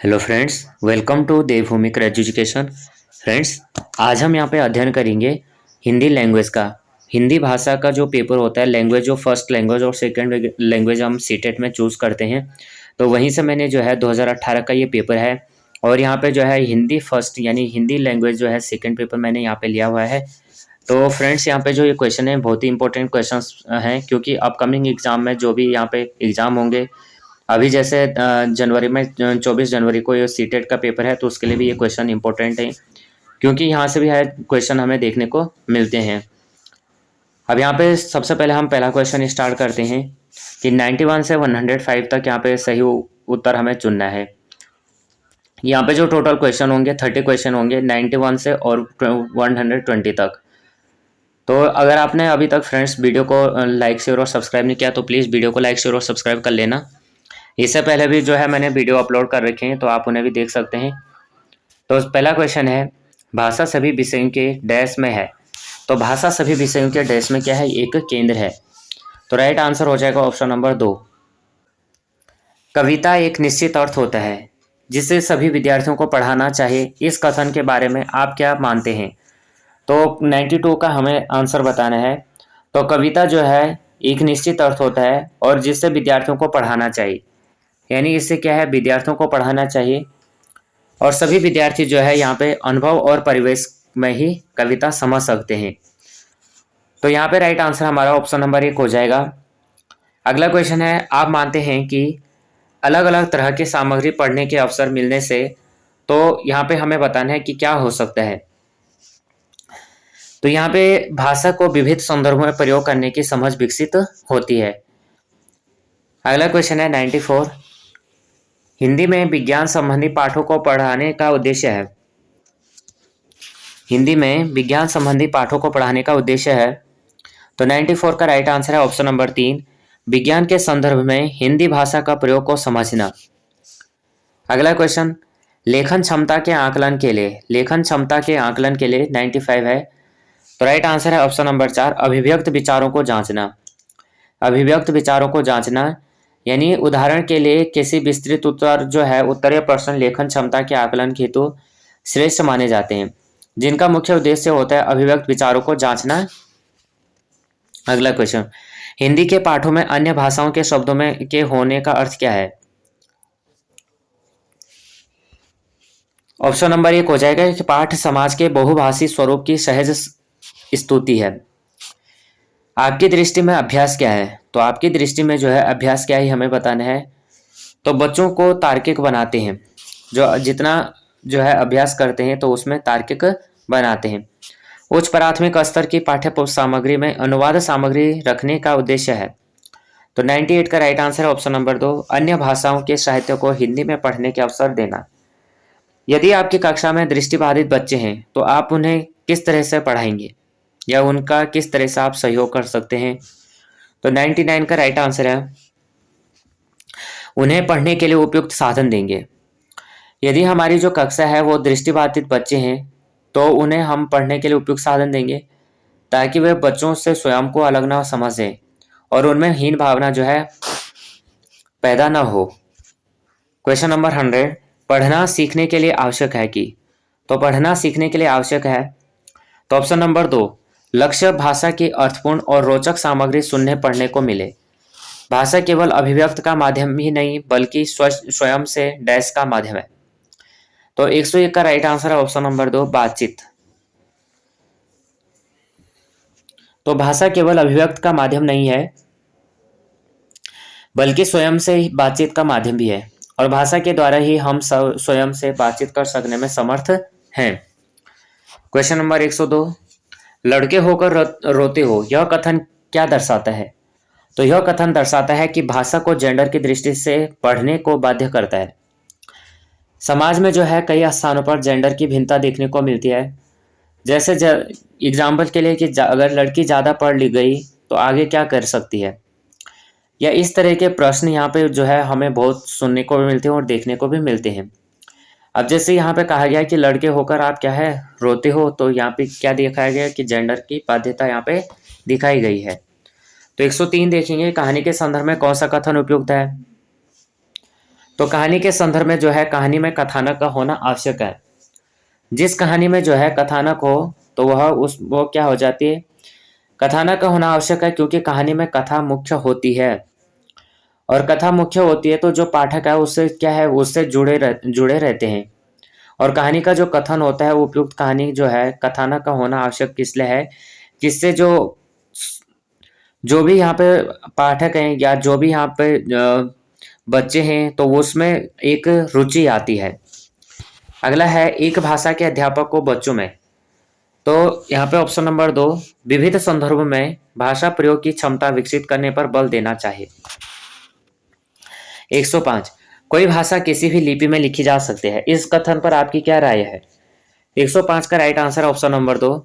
Hello friends, welcome to Devbhoomi Education. Friends, आज हम यहाँ पे अध्ययन करेंगे हिंदी लैंग्वेज का। हिंदी भाषा का जो पेपर होता है, लैंग्वेज जो फर्स्ट लैंग्वेज और सेकंड लैंग्वेज हम सीटेट में चूज़ करते हैं, तो वहीं से मैंने जो है 2018 का ये पेपर है और यहाँ पे जो है हिंदी फर्स्ट यानी हिंदी लैंग्वेज जो है सेकंड पेपर मैंने यहाँ पे लिया हुआ है। तो फ्रेंड्स, यहाँ पे जो ये क्वेश्चन है बहुत ही इंपॉर्टेंट क्वेश्चन हैं, क्योंकि अपकमिंग एग्जाम में जो भी यहाँ पे एग्ज़ाम होंगे, अभी जैसे जनवरी में 24 जनवरी को ये सीटेट का पेपर है, तो उसके लिए भी ये क्वेश्चन इंपॉर्टेंट है, क्योंकि यहाँ से भी है क्वेश्चन हमें देखने को मिलते हैं। अब यहाँ पे सबसे पहले हम पहला क्वेश्चन स्टार्ट करते हैं कि 91 से 105 तक यहाँ पे सही उत्तर हमें चुनना है। यहाँ पे जो टोटल क्वेश्चन होंगे 30 क्वेश्चन होंगे 91 से और 120 तक। तो अगर आपने अभी तक फ्रेंड्स वीडियो को लाइक शेयर और सब्सक्राइब नहीं किया, तो प्लीज़ वीडियो को लाइक शेयर और सब्सक्राइब कर लेना। इससे पहले भी जो है मैंने वीडियो अपलोड कर रखे हैं, तो आप उन्हें भी देख सकते हैं। तो पहला क्वेश्चन है, भाषा सभी विषयों के डैश में है। तो भाषा सभी विषयों के डैश में क्या है? एक केंद्र है। तो राइट आंसर हो जाएगा ऑप्शन नंबर 2। कविता एक निश्चित अर्थ होता है जिसे सभी विद्यार्थियों को पढ़ाना चाहिए। इस कथन के बारे में आप क्या मानते हैं? तो 92 का हमें आंसर बताना है। तो कविता जो है एक निश्चित अर्थ होता है और जिससे विद्यार्थियों को पढ़ाना चाहिए, यानी इससे क्या है, विद्यार्थियों को पढ़ाना चाहिए और सभी विद्यार्थी जो है यहाँ पे अनुभव और परिवेश में ही कविता समझ सकते हैं। तो यहाँ पे राइट आंसर हमारा ऑप्शन नंबर 1 हो जाएगा। अगला क्वेश्चन है, आप मानते हैं कि अलग अलग तरह की सामग्री पढ़ने के अवसर मिलने से, तो यहाँ पे हमें बताना है कि क्या हो सकता है। तो यहाँ पे भाषा को विविध संदर्भों में प्रयोग करने की समझ विकसित होती है। अगला क्वेश्चन है 94, हिंदी में विज्ञान संबंधी पाठों को पढ़ाने का उद्देश्य है। हिंदी में विज्ञान संबंधी पाठों को पढ़ाने का उद्देश्य है। तो 94 का राइट आंसर है ऑप्शन नंबर 3, विज्ञान के संदर्भ में हिंदी भाषा का प्रयोग को समझना। अगला क्वेश्चन, लेखन क्षमता के आकलन के लिए, लेखन क्षमता के आकलन के लिए 95 है। तो राइट आंसर है ऑप्शन नंबर 4, अभिव्यक्त विचारों को जांचना। अभिव्यक्त विचारों को जांचना यानी उदाहरण के लिए किसी विस्तृत उत्तर जो है उत्तरीय प्रश्न लेखन क्षमता के आकलन हेतु श्रेष्ठ माने जाते हैं, जिनका मुख्य उद्देश्य होता है अभिव्यक्त विचारों को जांचना। अगला क्वेश्चन, हिंदी के पाठों में अन्य भाषाओं के शब्दों में के होने का अर्थ क्या है? ऑप्शन नंबर 1 हो जाएगा कि पाठ समाज के बहुभाषी स्वरूप की सहज स्तुति है। आपकी दृष्टि में अभ्यास क्या है? तो आपकी दृष्टि में जो है अभ्यास क्या है हमें बताना है। तो बच्चों को तार्किक बनाते हैं, जो जितना जो है अभ्यास करते हैं तो उसमें तार्किक बनाते हैं। उच्च प्राथमिक स्तर की पाठ्य सामग्री में अनुवाद सामग्री रखने का उद्देश्य है। तो 98 का राइट आंसर है ऑप्शन नंबर 2, अन्य भाषाओं के साहित्य को हिंदी में पढ़ने के अवसर देना। यदि आपकी कक्षा में दृष्टिबाधित बच्चे हैं तो आप उन्हें किस तरह से पढ़ाएंगे या उनका किस तरह से आप सहयोग कर सकते हैं? तो 99 का राइट आंसर है, उन्हें पढ़ने के लिए उपयुक्त साधन देंगे। यदि हमारी जो कक्षा है वो दृष्टिबाधित बच्चे हैं तो उन्हें हम पढ़ने के लिए उपयुक्त साधन देंगे ताकि वे बच्चों से स्वयं को अलग ना समझें और उनमें हीन भावना जो है पैदा ना हो। क्वेश्चन नंबर 100, पढ़ना सीखने के लिए आवश्यक है कि? तो पढ़ना सीखने के लिए आवश्यक है। तो ऑप्शन नंबर 2, लक्ष्य भाषा की अर्थपूर्ण और रोचक सामग्री सुनने पढ़ने को मिले। भाषा केवल अभिव्यक्त का माध्यम ही नहीं बल्कि स्वयं से डैश का माध्यम है। तो 101 का राइट आंसर है ऑप्शन नंबर 2, बातचीत। तो भाषा केवल अभिव्यक्त का माध्यम नहीं है बल्कि स्वयं से बातचीत का माध्यम भी है और भाषा के द्वारा ही हम स्वयं से बातचीत कर सकने में समर्थ हैं। क्वेश्चन नंबर 102, लड़के होकर रोते हो, यह कथन क्या दर्शाता है? तो यह कथन दर्शाता है कि भाषा को जेंडर की दृष्टि से पढ़ने को बाध्य करता है। समाज में जो है कई स्थानों पर जेंडर की भिन्नता देखने को मिलती है। जैसे एग्जाम्पल के लिए कि अगर लड़की ज़्यादा पढ़ ली गई तो आगे क्या कर सकती है, या इस तरह के प्रश्न यहाँ पे जो है हमें बहुत सुनने को भी मिलते हैं और देखने को भी मिलते हैं। अब जैसे यहाँ पे कहा गया कि लड़के होकर आप क्या है रोते हो, तो यहाँ पे क्या दिखाया गया कि जेंडर की बाध्यता यहाँ पे दिखाई गई है। तो 103 देखेंगे, कहानी के संदर्भ में कौन सा कथन उपयुक्त है? तो कहानी के संदर्भ में जो है कहानी में कथानक का होना आवश्यक है। जिस कहानी में जो है कथानक हो तो वो क्या हो जाती है, कथानक का होना आवश्यक है, क्योंकि कहानी में कथा मुख्य होती है। और कथा मुख्य होती है तो जो पाठक है उससे क्या है, उससे जुड़े रहते हैं। और कहानी का जो कथन होता है, उपयुक्त कहानी जो है कथानक का होना आवश्यक किस लिए है, जिससे जो जो भी यहाँ पे पाठक हैं या जो भी यहाँ पे बच्चे हैं तो उसमें एक रुचि आती है। अगला है एक भाषा के अध्यापक को बच्चों में। तो यहाँ पे ऑप्शन नंबर 2, विविध संदर्भ में भाषा प्रयोग की क्षमता विकसित करने पर बल देना चाहिए। 105, कोई भाषा किसी भी लिपि में लिखी जा सकती है, इस कथन पर आपकी क्या राय है। 105 का राइट आंसर ऑप्शन नंबर 2,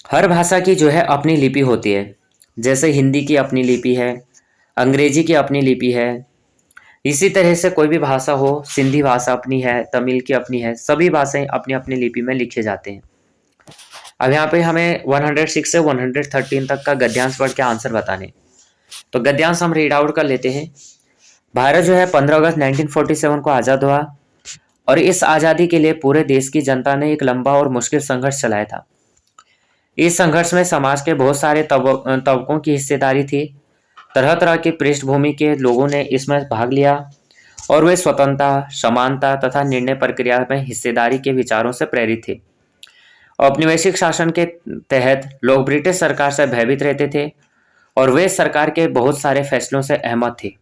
हर भाषा की जो है अपनी लिपि होती है। जैसे हिंदी की अपनी लिपि है, अंग्रेजी की अपनी लिपि है, इसी तरह से कोई भी भाषा हो, सिंधी भाषा अपनी है, तमिल की अपनी है, सभी भाषाएं अपनी अपनी लिपि में लिखे जाते हैं। अब यहाँ पे हमें 106 से 113 तक का गद्यांश पढ़ के आंसर बताने। तो गद्यांश हम रीड आउट कर लेते हैं। भारत जो है 15 अगस्त 1947 को आज़ाद हुआ और इस आज़ादी के लिए पूरे देश की जनता ने एक लंबा और मुश्किल संघर्ष चलाया था। इस संघर्ष में समाज के बहुत सारे तबकों की हिस्सेदारी थी। तरह तरह की पृष्ठभूमि के लोगों ने इसमें भाग लिया और वे स्वतंत्रता, समानता तथा निर्णय प्रक्रिया में हिस्सेदारी के विचारों से प्रेरित थे। औपनिवेशिक शासन के तहत लोग ब्रिटिश सरकार से भयभीत रहते थे और वे सरकार के बहुत सारे फैसलों से अहमत थे,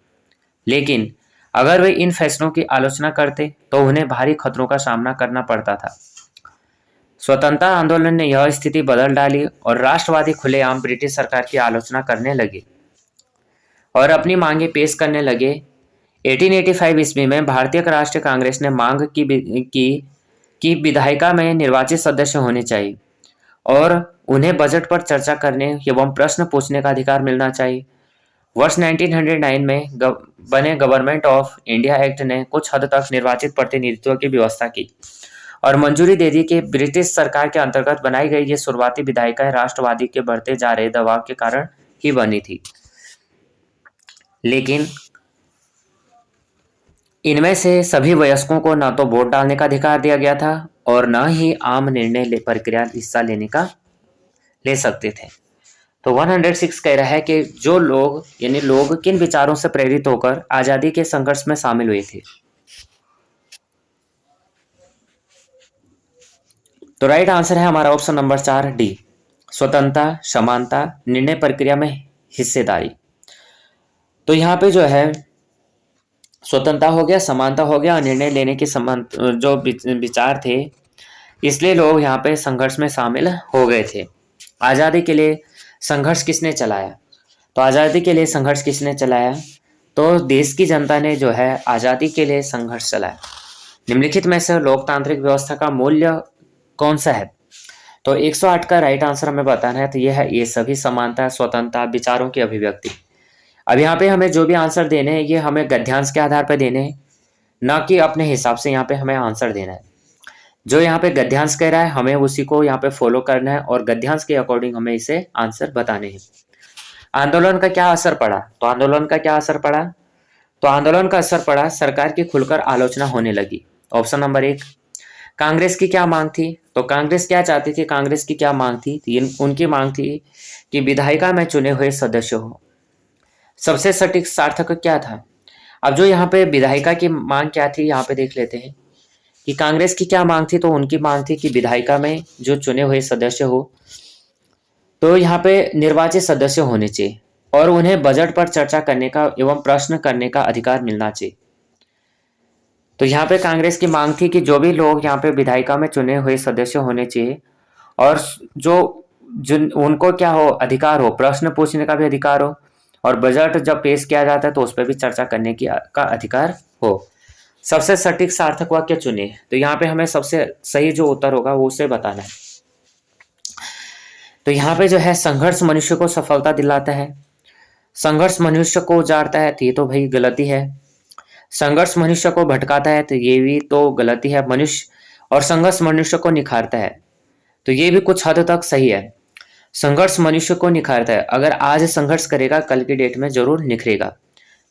लेकिन अगर वे इन फैसलों की आलोचना करते तो उन्हें भारी खतरों का सामना करना पड़ता था। स्वतंत्रता आंदोलन ने यह स्थिति बदल डाली और राष्ट्रवादी खुलेआम ब्रिटिश सरकार की आलोचना करने लगे और अपनी मांगे पेश करने लगे। 1885 ईस्वी में भारतीय राष्ट्रीय कांग्रेस ने मांग की विधायिका में निर्वाचित सदस्य होने चाहिए और उन्हें बजट पर चर्चा करने एवं प्रश्न पूछने का अधिकार मिलना चाहिए। वर्ष 1909 में बने गवर्नमेंट ऑफ इंडिया एक्ट ने कुछ हद तक निर्वाचित प्रतिनिधित्व की व्यवस्था की और मंजूरी दे दी कि ब्रिटिश सरकार के अंतर्गत बनाई गई ये शुरुआती विधायिकाएं राष्ट्रवादी के बढ़ते जा रहे दबाव के कारण ही बनी थी, लेकिन इनमें से सभी वयस्कों को न तो वोट डालने का अधिकार दिया गया था और न ही आम निर्णय प्रक्रिया हिस्सा ले सकते थे। तो 106 कह रहा है कि जो लोग यानी लोग किन विचारों से प्रेरित होकर आजादी के संघर्ष में शामिल हुए थे। तो राइट आंसर है हमारा ऑप्शन नंबर 4 डी, स्वतंत्रता, समानता, निर्णय प्रक्रिया में हिस्सेदारी। तो यहाँ पे जो है स्वतंत्रता हो गया, समानता हो गया और निर्णय लेने के संबंध जो विचार थे, इसलिए लोग यहाँ पे संघर्ष में शामिल हो गए थे। आज़ादी के लिए संघर्ष किसने चलाया? तो आज़ादी के लिए संघर्ष किसने चलाया? तो देश की जनता ने जो है आज़ादी के लिए संघर्ष चलाया। निम्नलिखित में से लोकतांत्रिक व्यवस्था का मूल्य कौन सा है? तो 108 का राइट आंसर हमें बताना है। तो यह है ये सभी समानता, स्वतंत्रता, विचारों की अभिव्यक्ति। अब यहाँ पे हमें जो भी आंसर देने हैं ये हमें गद्यांश के आधार पर देने हैं, ना कि अपने हिसाब से यहाँ पे हमें आंसर देना है। जो यहाँ पे गद्यांश कह रहा है हमें उसी को यहाँ पे फॉलो करना है और गद्यांश के अकॉर्डिंग हमें इसे आंसर बताने हैं। आंदोलन का क्या असर पड़ा? तो आंदोलन का क्या असर पड़ा? तो आंदोलन का असर पड़ा, सरकार की खुलकर आलोचना होने लगी। Option number 1। कांग्रेस की क्या मांग थी? तो कांग्रेस क्या चाहती थी? कांग्रेस की क्या मांग थी? उनकी मांग थी कि विधायिका में चुने हुए सदस्य हो। सबसे सटीक सार्थक क्या था? अब जो यहाँ पे विधायिका की मांग क्या थी यहाँ पे देख लेते हैं कि कांग्रेस की क्या मांग थी। तो उनकी मांग थी कि विधायिका में जो चुने हुए सदस्य हो तो यहाँ पे निर्वाचित सदस्य होने चाहिए और उन्हें बजट पर चर्चा करने का एवं प्रश्न करने का अधिकार मिलना चाहिए। तो यहाँ पे कांग्रेस की मांग थी कि जो भी लोग यहाँ पे विधायिका में चुने हुए सदस्य होने चाहिए और जिन उनको क्या हो, अधिकार हो, प्रश्न पूछने का भी अधिकार हो और बजट जब पेश किया जाता है तो उस पर भी चर्चा करने का अधिकार हो। सबसे सटीक सार्थक वाक्य चुने। तो यहाँ पे हमें सबसे सही जो उत्तर होगा वो उसे बताना है। तो यहाँ पे जो है संघर्ष मनुष्य को सफलता दिलाता है, संघर्ष मनुष्य को उजाड़ता है तो ये तो भाई गलती है। संघर्ष मनुष्य को भटकाता है तो ये भी तो गलती है मनुष्य, और संघर्ष मनुष्य को निखारता है तो ये भी कुछ हद तक सही है। संघर्ष मनुष्य को निखारता है, अगर आज संघर्ष करेगा कल की डेट में जरूर निखरेगा।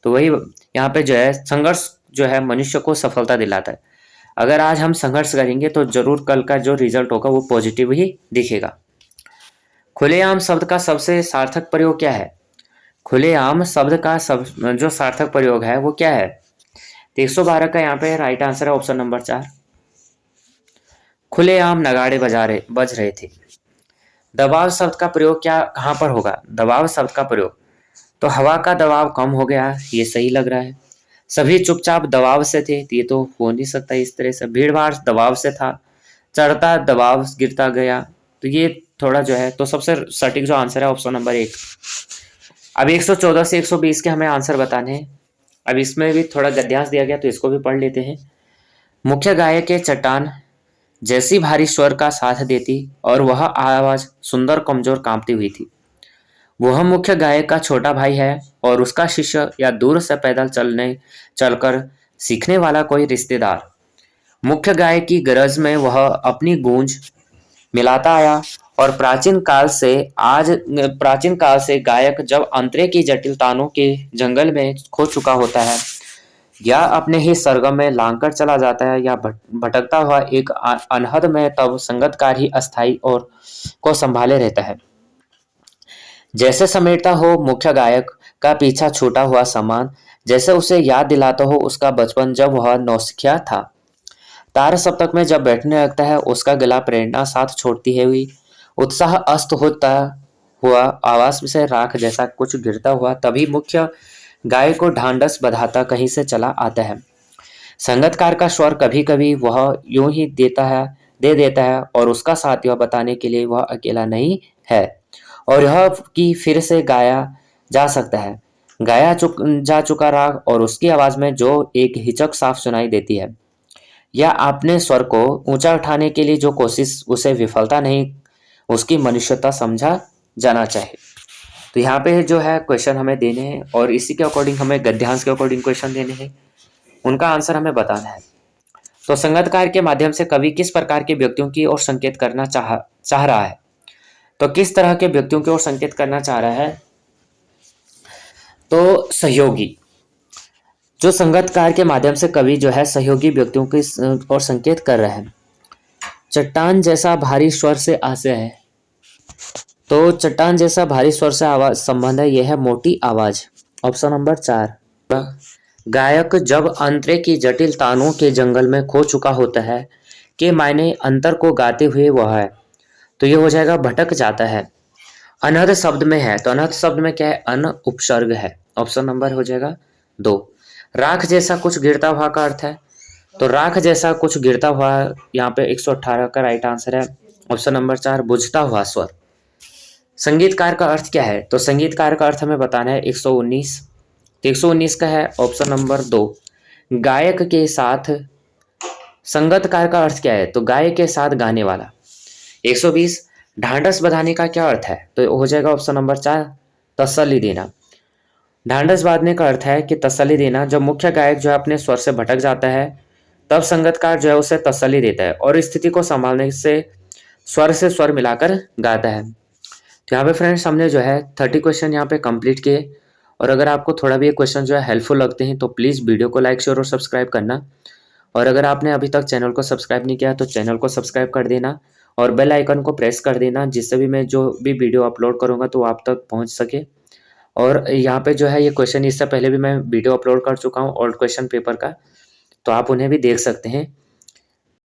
तो वही यहाँ पे जो है संघर्ष जो है मनुष्य को सफलता दिलाता है। अगर आज हम संघर्ष करेंगे तो जरूर कल का जो रिजल्ट होगा वो पॉजिटिव ही दिखेगा। खुलेआम शब्द का सबसे सार्थक प्रयोग क्या है? खुलेआम शब्द का सब जो सार्थक प्रयोग है वो क्या है? तो 112 का यहाँ पे राइट आंसर है ऑप्शन नंबर 4। खुलेआम नगाड़े बज रहे थे। दबाव शब्द का प्रयोग क्या कहाँ पर होगा? दबाव शब्द का प्रयोग तो हवा का दबाव कम हो गया, ये सही लग रहा है। सभी चुपचाप दबाव से थे, तो ये तो हो नहीं सकता इस तरह से। भीड़ भाड़ दबाव से था, चढ़ता दबाव गिरता गया, तो ये थोड़ा जो है, तो सबसे सटीक जो आंसर है ऑप्शन नंबर 1। अब 114 से 120 के हमें आंसर बताने हैं। अब इसमें भी थोड़ा गद्यांश दिया गया तो इसको भी पढ़ लेते हैं। मुख्य गायक के चट्टान जैसी भारी स्वर का साथ देती और वह आवाज सुंदर कमजोर कांपती हुई थी। वह मुख्य गायक का छोटा भाई है और उसका शिष्य या दूर से पैदल चलकर सीखने वाला कोई रिश्तेदार। मुख्य गायक की गरज में वह अपनी गूंज मिलाता आया और प्राचीन काल से गायक जब अंतरे की जटिल तानों के जंगल में खो चुका होता है या अपने ही सरगम में लांघकर चला जाता है या भटकता हुआ एक अनहद में, तब संगतकार ही अस्थाई और को संभाले रहता है। जैसे समेटता हो मुख्य गायक का पीछा छूटा हुआ सामान, जैसे उसे याद दिलाता हो उसका बचपन जब वह नौसिखिया था। तार सप्तक में जब बैठने लगता है उसका गला प्रेरणा साथ छोड़ती है हुई, उत्साह अस्त होता हुआ आवाज से राख जैसा कुछ गिरता हुआ, तभी मुख्य गायक को ढांढस बधाता कहीं से चला आता है। संगतकार का स्वर कभी कभी वह यूं ही दे देता है और उसका साथ यह बताने के लिए वह अकेला नहीं है और यह कि फिर से गाया जा सकता है। जा चुका राग और उसकी आवाज में जो एक हिचक साफ सुनाई देती है, या आपने स्वर को ऊंचा उठाने के लिए जो कोशिश उसे विफलता नहीं, उसकी मनुष्यता समझा जाना चाहिए। तो यहाँ पे जो है क्वेश्चन हमें देने हैं और इसी के अकॉर्डिंग हमें गद्यांश के अकॉर्डिंग क्वेश्चन देने हैं, उनका आंसर हमें बताना है। तो संगतकार के माध्यम से कवि किस प्रकार के व्यक्तियों की ओर संकेत करना चाह रहा है? तो किस तरह के व्यक्तियों की ओर संकेत करना चाह रहा है? तो सहयोगी, जो संगतकार के माध्यम से कवि जो है सहयोगी व्यक्तियों की ओर संकेत कर रहे हैं। चट्टान जैसा भारी स्वर से आशय है, तो चट्टान जैसा भारी स्वर से आवाज संबंध है, यह है मोटी आवाज, ऑप्शन नंबर 4। गायक जब अंतरे की जटिल तानों के जंगल में खो चुका होता है के मायने अंतर को गाते हुए वह है, तो ये हो जाएगा भटक जाता है। अनहद शब्द में है, तो अनहद शब्द में क्या है? अन उपसर्ग है, ऑप्शन नंबर हो जाएगा 2। राख जैसा कुछ गिरता हुआ का अर्थ है, तो राख जैसा कुछ गिरता हुआ यहाँ पे 118 का राइट आंसर है, ऑप्शन नंबर 4 बुझता हुआ स्वर। संगीतकार का अर्थ क्या है? तो संगीतकार का अर्थ हमें बताना है 119, तो 119 का है ऑप्शन नंबर 2। गायक के साथ, संगतकार का अर्थ क्या है? तो गायक के साथ गाने वाला। 120 ढांढस बधाने का क्या अर्थ है? तो हो जाएगा ऑप्शन नंबर 4 तसल्ली देना। ढांढस बांधने का अर्थ है कि तसल्ली देना। जब मुख्य गायक जो है अपने स्वर से भटक जाता है तब संगतकार जो है उसे तसल्ली देता है और स्थिति को संभालने से स्वर मिलाकर गाता है। तो यहाँ पे फ्रेंड्स हमने जो है 30 क्वेश्चन यहाँ पे कंप्लीट किए, और अगर आपको थोड़ा भी ये क्वेश्चन जो है हेल्पफुल लगते हैं तो प्लीज़ वीडियो को लाइक शेयर और सब्सक्राइब करना, और अगर आपने अभी तक चैनल को सब्सक्राइब नहीं किया तो चैनल को सब्सक्राइब कर देना और बेल आइकन को प्रेस कर देना, जिससे भी मैं जो भी वीडियो अपलोड करूँगा तो आप तक पहुँच सके। और यहाँ पे जो है ये क्वेश्चन इससे पहले भी मैं वीडियो अपलोड कर चुका हूँ ओल्ड क्वेश्चन पेपर का, तो आप उन्हें भी देख सकते हैं।